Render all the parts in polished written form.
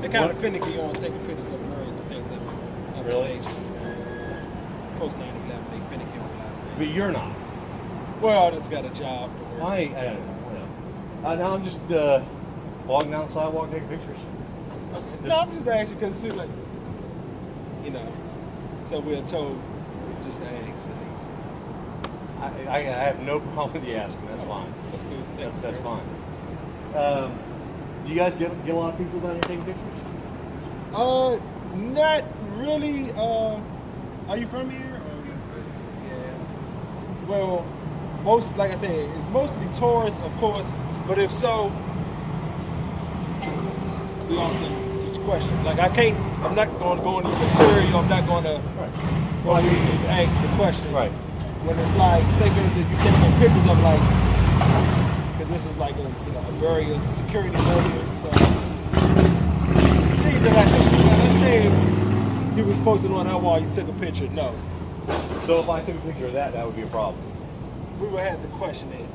They're kind of finicky on taking pictures of murders and things of Really? that nature. Post 9/11, they finicky on a lot of things. But you're not. Well, I just got a job. I don't know. Now I'm just walking down the sidewalk taking pictures. No, I'm just asking because it seems like, so we're told just to ask at least. I have no problem with you asking. That's fine. That's good. That's fine. Do you guys get a lot of people down here taking pictures? Not really. Are you from here? Yeah. Well, like I said, it's mostly tourists, of course. But if so, we often just question. Like I'm not going to go into material. I'm not going to ask the question. Right. When it's like, say for instance, you're taking pictures of like, because this is like a various security measures. So things that I think, let's say you was posted on that wall, you took a picture. No. So if I took a picture of that would be a problem. We would have to question it.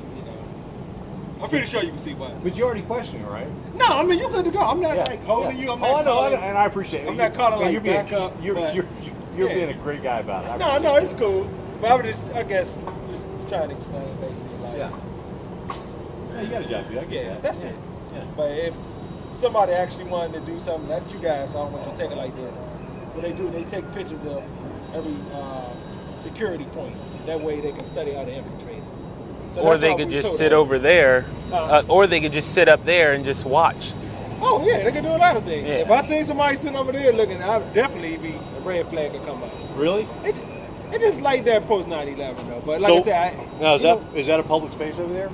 I'm pretty sure you can see why. But you already questioned it, right? No, I mean, you're good to go. I'm not like holding you. I'm not I know, and I appreciate it. I'm not calling like back up. You're being a great guy about it. No, it's cool. But I was I guess, trying to explain basically like. Yeah, you got a job to do. I get that. That's it. Yeah. But if somebody actually wanted to do something, not you guys, I don't want you to take it like this. What they do, they take pictures of every security point. That way they can study how to infiltrate it. So or they could just sit over there, or they could just sit up there and just watch. Oh yeah, they can do a lot of things. Yeah. If I see somebody sitting over there looking, I'd definitely be a red flag to come up. Really? It just like that post 9/11 though. But like I said, now is that a public space over there?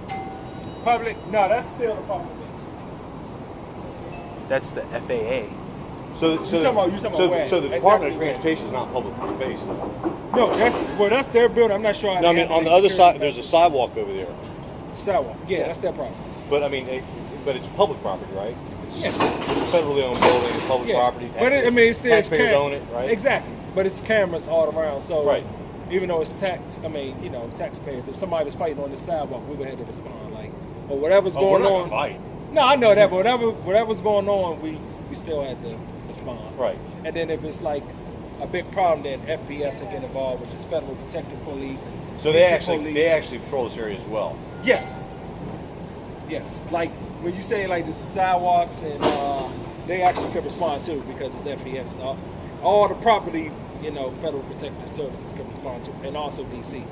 Public? No, that's still the public. That's the FAA. So the Department of Transportation is not public space, though. No, that's their building. I'm not sure. No, I mean on the other side, there's a sidewalk over there. Sidewalk, yeah, that's their property. But I mean, but it's public property, right? It's a federally owned building, it's public property. But it's still taxpayers own it, right? Exactly. But it's cameras all around, so even though it's taxpayers. If somebody was fighting on the sidewalk, we would have to respond, like, or whatever's going we're not on. Fight. No, I know that, but whatever's going on, we still had to respond. Right. And then if it's like a big problem, then FPS will get involved, which is Federal Protective Police. And so they actually patrol this area as well. Yes. Like when you say like the sidewalks, and they actually could respond too because it's FPS. All the property, Federal Protective Services can respond to, and also DC.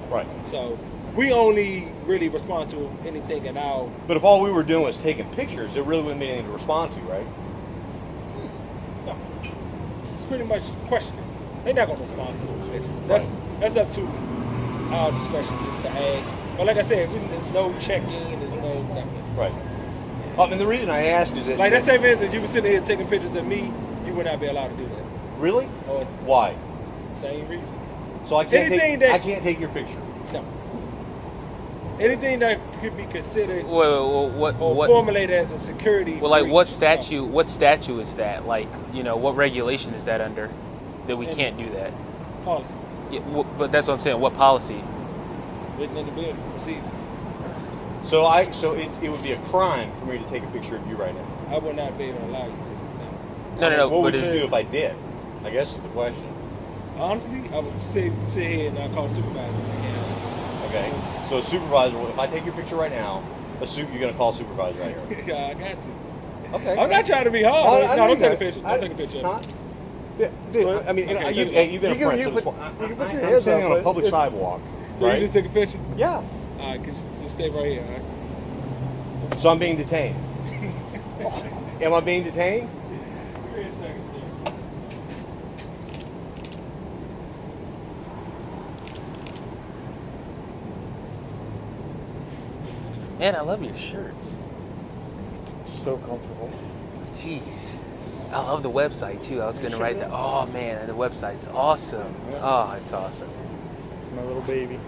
Right. So we only really respond to anything in our. But if all we were doing was taking pictures, there really wouldn't be anything to respond to, right? No. It's pretty much questioning. They're not gonna respond to those pictures. That's up to our discretion, just to ask. But like I said, there's no checking, there's no nothing. Right. And the reason I asked is that like that same instance, you were sitting here taking pictures of me, you would not be allowed to do that. Really? Or why? Same reason. So I can't take your picture. No. Anything that could be considered what formulated as a security. Well, like what statute? What statute is that? Like, what regulation is that under that we can't do that? Policy. Yeah, but that's what I'm saying. What policy? Written in the building procedures. So it would be a crime for me to take a picture of you right now. I would not be able to allow you to. No. What would you do if I did? I guess is the question. Honestly, I would sit here and call a supervisor. Okay. So a supervisor, if I take your picture right now, you're going to call a supervisor right here. Yeah, I got to. Okay. I'm not trying to be hard. No, don't take a picture. Don't take a picture. Huh? Yeah, dude, I mean, you've been a friend. You can put your I'm standing on a public sidewalk. So you just take a picture? Yeah. All right, just stay right here. All right? So I'm being detained. Am I being detained? Give me a second, sir. Man, I love your shirts. So comfortable. Jeez. I love the website too. I was going to write that. Oh man, the website's awesome. Oh, it's awesome. It's my little baby.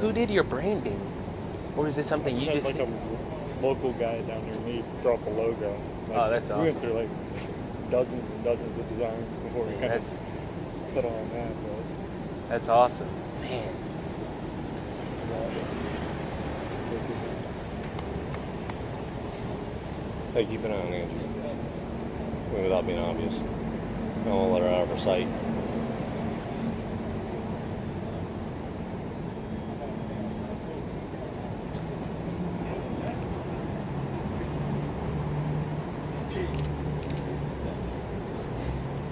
Who did your branding? Or is this something you just... like a local guy down near me draw up a logo. Like, oh, that's awesome. We went through like dozens and dozens of designs before we kind of settled on that. But that's awesome. Man. Hey, keep an eye on Angie. I mean, without being obvious. I don't want to let her out of her sight.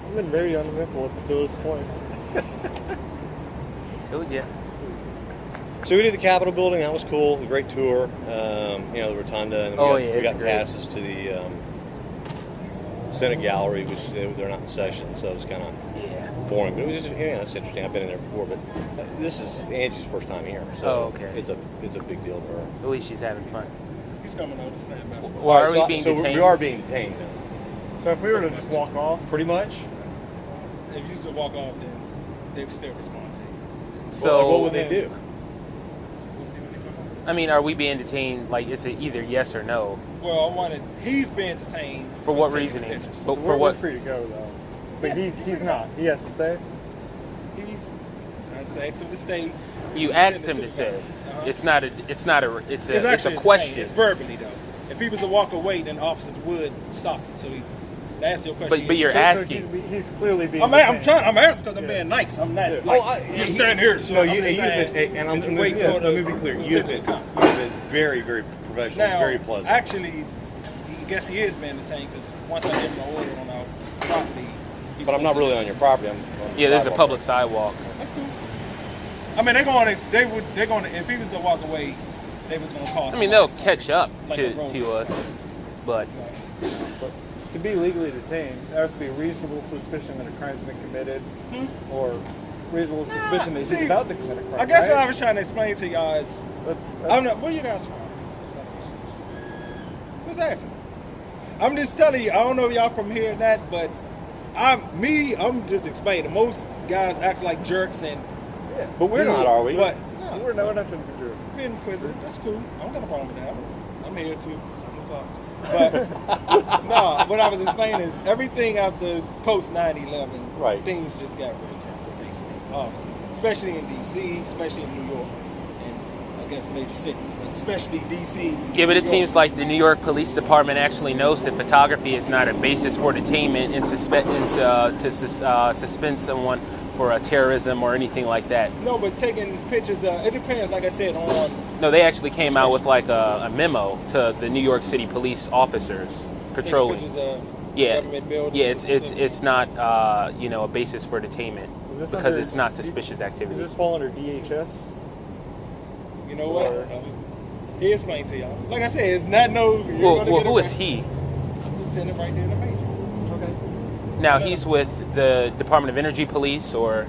It's been very uneventful up to this point. Told ya. So we did the Capitol building. That was cool. A great tour. You know, the Rotunda. And we got great. passes to the Senate Gallery, which they're not in session, so it was kind of boring. But it was just, it's interesting. I've been in there before, but this is Angie's first time here, so it's a big deal for her. At least she's having fun. He's coming over to stand by. Well, are we being detained? We are being detained now. So if we were to just walk off, Pretty much. If you just walk off, then they would still respond to you. So Well, what would they do? We'll see when they come over. I mean, are we being detained? Like, it's either yes or no. Well, he's being detained. For what taking reasoning? pictures. But we're for what? free to go though. But he's not. He has to stay. He's asked him to stay. You asked him to say. It's a Actually question. It's verbally though. If he was to walk away, then officers would stop it. So to answer your question. But you're asking. He's clearly being. I'm asking because I'm being nice. I'm not like you're standing here. So No, I'm you've just saying, been, and I'm that you wait for let me be clear. You've been very, very professional, Now, very pleasant. actually, I guess he is being detained because once I give him an order on our property, he's But I'm not supposed to- really on your property. I'm on Yeah, there's a sidewalk. public sidewalk. That's cool. I mean, they're going to, if he was to walk away, they was going to call. I mean, they'll catch up Like a road to us, but But to be legally detained, there has to be reasonable suspicion that a crime's been committed, or reasonable suspicion that he's about to commit a crime. I guess right? what I was trying to explain to y'all is, I'm not. Where you guys from? What's asking? I'm just telling you. I don't know if y'all from here or that, but I'm just explaining. Most guys act like jerks and. Yeah. But we're not, are we? But No, we're not going to do it. being inquisitive, that's cool. I don't got a problem with that. I'm here too. 7 o'clock. But no, what I was explaining is everything after post 9/11, Right. things just got really critical, basically, obviously, especially in DC, especially in New York, and I guess major cities, but especially DC. yeah, but it seems like the New York Police Department actually knows that photography is not a basis for detainment and suspend someone for terrorism or anything like that. No, but taking pictures, it depends, like I said, on. No, they actually came out with like a memo to the New York City police officers patrolling. Taking pictures of Yeah, government buildings. yeah, it's not a basis for detainment Is this because under- it's not suspicious activity. Does this fall under DHS? You know what? He explained to y'all. Like I said, it's not no. Well, who is he? Lieutenant right there, the major. Okay. Now he's with the Department of Energy Police, or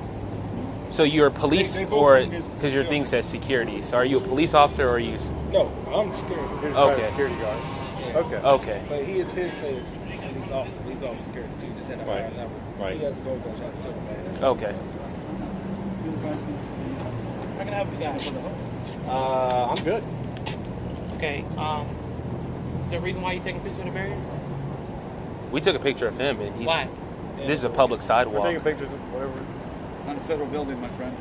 so you're a police, They both or from this because your thing building. says security. So are you a police officer or are you? No, I'm security. You're just Okay. a security guard. Yeah. Okay. Okay. But his says police officer. He's also security too. Just at a higher Right. level. Right. He has to go because have a civil badge. Okay. How can I help you guys? I'm good. Okay. Is there a reason why you're taking pictures of the barrier? We took a picture of him, and he's. Why? This is a public We're sidewalk. taking pictures of whatever. On a federal building, my friend.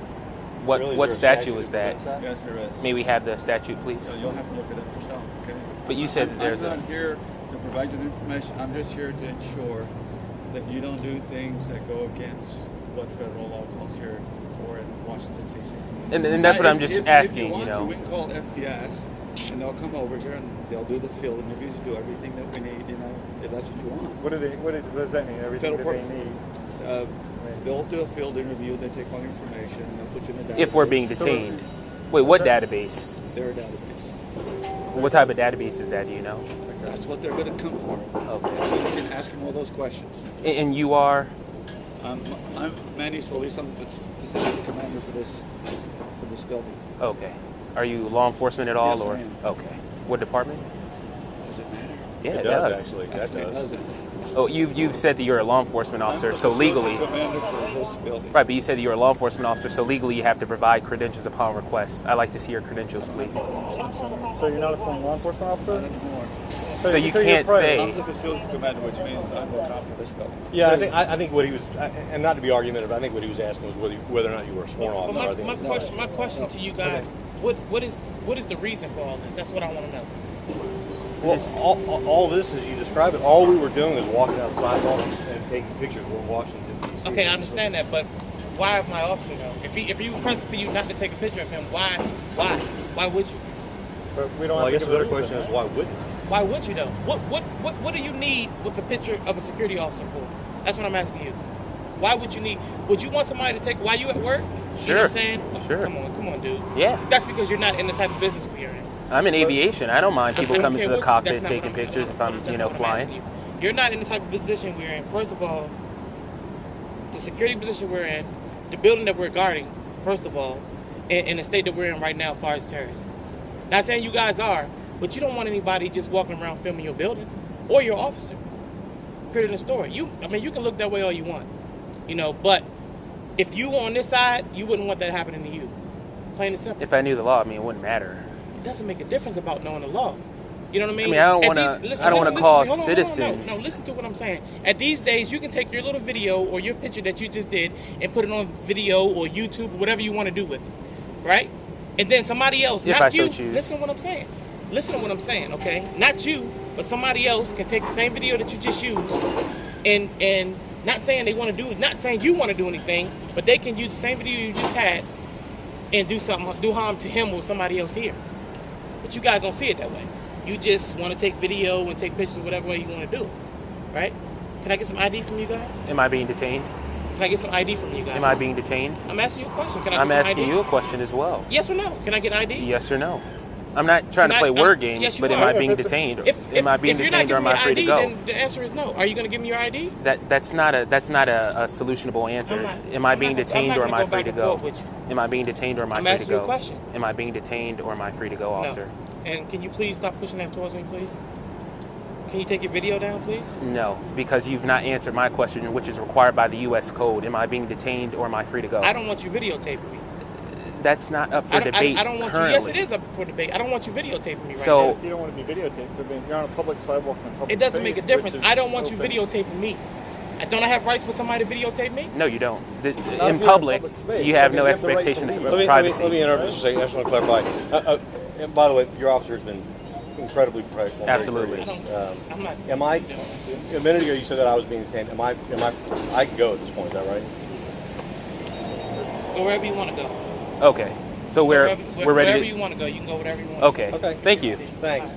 What Really, is what there a statue is that? Yes, there is. May we have the statute, please? So you'll have to look it up yourself, okay? But you said that there's I'm a. not here to provide you the information. I'm just here to ensure that you don't do things that go against what federal law calls here for in Washington, D.C. And that's what Now, I'm just if asking, you want you know. to, we can call FPS, and they'll come over here and they'll do the field interviews, do everything that we need, you know, if that's what you want. What does that mean? Everything Federal that they need. They'll do a field interview, they take all your information, and they'll put you in a database. If we're being detained. Wait, what database? Their database. What type of database is that? Do you know? That's what they're going to come for. Okay. You can ask them all those questions. And you are. I'm Manny Solis. I'm the facility commander for this building. Okay. Are you law enforcement at all, Yes, I or am. okay? What department? Does it matter? Yeah, It it does, does. actually. That Actually, it does. doesn't. Oh, you've said that you're a law enforcement officer, I'm the so facility legally, commander for this building. right? But you said that you're a law enforcement officer, so legally you have to provide credentials upon request. I'd like to see your credentials, please. So you're not a law enforcement Not officer? anymore. So you you're can't private. say. I'm the facility commander, which means I'm the cop for this building. Yeah, I think what he was, and not to be argumentative, I think what he was asking was whether or not you were a sworn officer. I think it was- My question to you guys: what is the reason for all this? That's what I want to know. Well, all this, as you describe it, all we were doing is walking down the sidewalk and taking pictures. We're in Washington, D.C. Okay, I understand that, but why my officer though? If you requested for you not to take a picture of him, why would you? But we don't Well, I have guess to the give better a question reason, is why wouldn't? Why would you though? What do you need with a picture of a security officer for? That's what I'm asking you. Why would you need? Would you want somebody to take while you at work? You know what I'm saying? Sure. Come on, dude. Yeah. That's because you're not in the type of business we're in. I'm in aviation. I don't mind people Okay, coming to the that's cockpit not taking what I'm- pictures if I'm, that's not what I'm flying. asking you. You're not in the type of position we're in. First of all, the security position we're in, the building that we're guarding, first of all, in the state that we're in right now as far as terrorists. Not saying you guys are, but you don't want anybody just walking around filming your building or your officer. Period in the story. You can look that way all you want, but if you on this side, you wouldn't want that happening to you. Plain and simple. If I knew the law, it wouldn't matter. It doesn't make a difference about knowing the law. You know what I mean? I don't want to call Listen, citizens. No, listen to what I'm saying. At these days, you can take your little video or your picture that you just did and put it on video or YouTube or whatever you want to do with it, right? And then somebody else, If not I you, so choose. listen to what I'm saying. Listen to what I'm saying, okay? Not you, but somebody else can take the same video that you just used and not saying they want to do, not saying you want to do anything, but they can use the same video you just had and do harm to him or somebody else here. But you guys don't see it that way. You just want to take video and take pictures whatever way you want to do, right? Can I get some ID from you guys? Am I being detained? Can I get some ID from you guys? Am I being detained? I'm asking you a question. Can I get I'm some asking ID? you a question as well. Yes or no? Can I get ID? Yes or no? I'm not trying to play word games, yes, you but am are. I being If it's- detained? If Am I being you're not detained or giving am me I free ID, to go? then the answer is no. Are you going to give me your ID? That's not a solutionable answer. Am I being detained or am I free to go? Am I being detained or am I I'm free to asking you a go? question. Am I being detained or am I free to go, officer? No. And can you please stop pushing that towards me, please? Can you take your video down, please? No, because you've not answered my question, which is required by the U.S. Code. Am I being detained or am I free to go? I don't want you videotaping me. That's not up for debate I don't want currently. you. Yes, it is up for debate. I don't want you videotaping me right So- now. If you don't want to be videotaped, you're on a public sidewalk in a public It doesn't make a space, difference. which is I don't want you open. videotaping me. Don't I have rights for somebody to videotape me? No, you don't. if In you're in public, public space. you have I mean, no you have the right to expectations leave. of privacy. Let me interrupt just a second. I just want to clarify. And by the way, your officer has been incredibly professional. very Absolutely. courteous. I'm not. Am I? A minute ago, you said that I was being detained. Am I? I can go at this point. Is that right? Go wherever you want to go. Okay, so we're ready Wherever to. you want to go, you can go wherever you want. Okay. Okay. Thank you. Thanks.